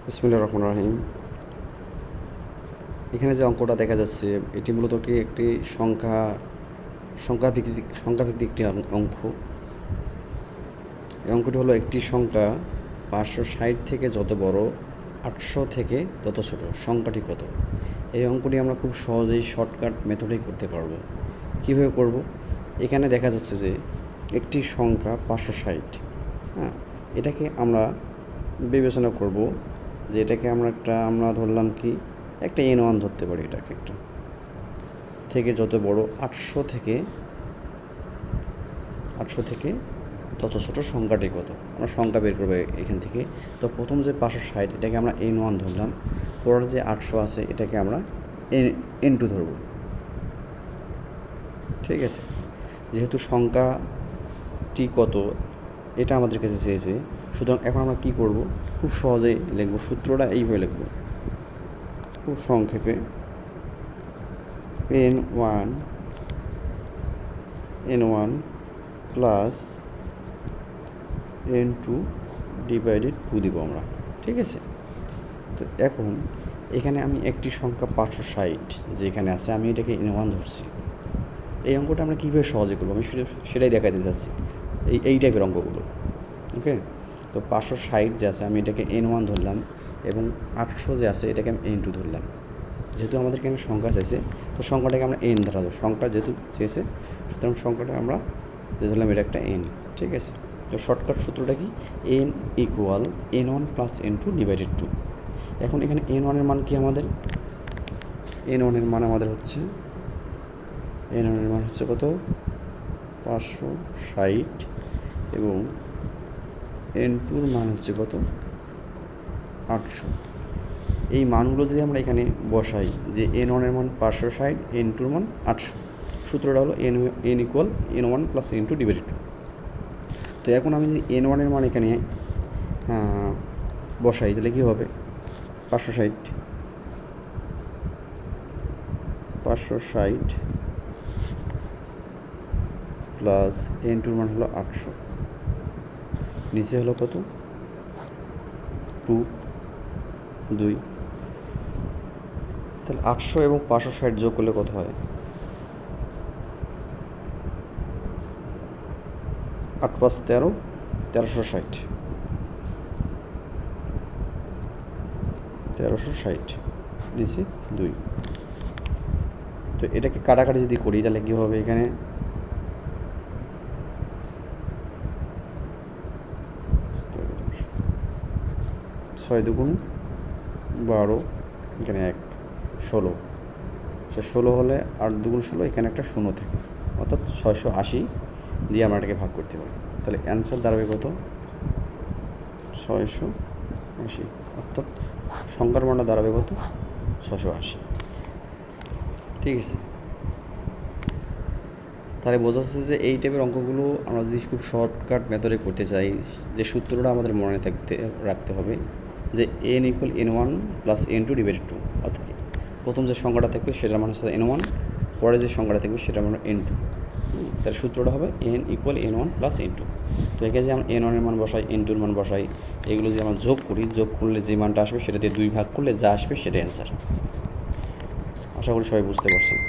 বিসমিল্লাহির রহমানির রহিম। এখানে যে অঙ্কটা দেখা যাচ্ছে এটি মূলত একটি সংখ্যাভিত্তিক একটি অঙ্ক। এই অঙ্কটি হলো একটি সংখ্যা 560 থেকে যত বড়, 800 থেকে যত ছোট, সংখ্যাটি কত? এই অঙ্কটি আমরা খুব সহজেই শর্টকাট মেথডেই করতে পারবো। কীভাবে করব? এখানে দেখা যাচ্ছে যে একটি সংখ্যা 560, হ্যাঁ, এটাকে আমরা বিবেচনা করব যে এটাকে আমরা ধরলাম কি একটা N1 ধরতে পারি। এটাকে একটা থেকে যত বড়, 800 থেকে তত ছোট, সংখ্যাটি কত? আমরা সংখ্যা বের করবো এখান থেকে। তো প্রথম যে 560 এটাকে আমরা N1 ধরলাম, পরের যে 800 আছে এটাকে আমরা N2 ধরব। ঠিক আছে, যেহেতু সংখ্যাটি কত এটা আমাদের কাছে চেয়েছে, সুতরাং এখন আমরা কী করব? খুব সহজেই লিখব, সূত্রটা এইভাবে লিখব খুব সংক্ষেপে। N1 প্লাস N2 ডিভাইডেড 2 দিব আমরা। ঠিক আছে, তো এখন এখানে আমি একটি সংখ্যা 560 যেখানে আছে আমি এটাকে N1 ধরছি। এই অঙ্কটা আমরা কীভাবে সহজে করবো আমি সেটাই দেখাতে চাচ্ছি, এই টাইপের অঙ্কগুলো। ওকে, তো 560 যে আছে আমি এটাকে N1 ধরলাম এবং 800 যে আছে এটাকে আমি N2 ধরলাম। যেহেতু আমাদের এখানে সংখ্যা চাইছে, তো সংখ্যাটাকে আমরা N ধরা যাবে। সংখ্যা যেহেতু চেয়েছে, সুতরাং সংখ্যাটা আমরা ধরলাম এটা একটা N। ঠিক আছে, তো শর্টকাট সূত্রটা কি? N equal N1 plus N2 divided 2। এখন এখানে N1 এর মান কি আমাদের? N1 এর মান আমাদের হচ্ছে কত? 560 এবং N2 এর মান হচ্ছে কত? 800। এই মানগুলো যদি আমরা এখানে বসাই, যে N1 এর মান 560, N2 এর মান 800, সূত্রটা হলো N equal N1 plus N2 divided 2। তো এখন আমি যদি N1 এর মান এখানে বসাই তাহলে কী হবে? 560 প্লাস N2 এর মান হলো 800, নিচে হলো কত? 2। তাহলে 800 এবং 560 যোগ করলে কত হয়? 8 + 13, 1360, নিচে 2। তো এটাকে কাটাকাটি যদি করি তাহলে কী হবে? এখানে 6 দুগুণ 12, এখানে 1, 16। সে 16 হলে 8 দুগুণ 16, এখানে একটা 0 থাকে, অর্থাৎ 680 দিয়ে আমরা এটাকে ভাগ করতে পারি। তাহলে অ্যান্সার দাঁড়াবে কত? 680, অর্থাৎ সংখ্যার মানটা দাঁড়াবে কত? 680। ঠিক আছে, তাহলে বোঝা যাচ্ছে যে এই টাইপের অঙ্কগুলো আমরা যদি খুব শর্টকাট মেথডে করতে চাই, যে সূত্রটা আমাদের মনে রাখতে হবে যে N equal N1 plus N2 divided 2, অর্থাৎ প্রথম যে সংখ্যাটা থাকবে সেটার মান হচ্ছে N1, পরে যে সংখ্যাটা থাকবে সেটার মান N2। তার সূত্রটা হবে N equal N1 plus N2। তো এখানে যে আমরা N1 এর মান বসাই, N2 এর মান বসাই, এগুলো যদি আমরা যোগ করি, যোগ করলে যে মানটা আসবে সেটা দিয়ে 2 ভাগ করলে যা আসবে সেটাই অ্যান্সার। আশা করি সবাই বুঝতে পারছেন।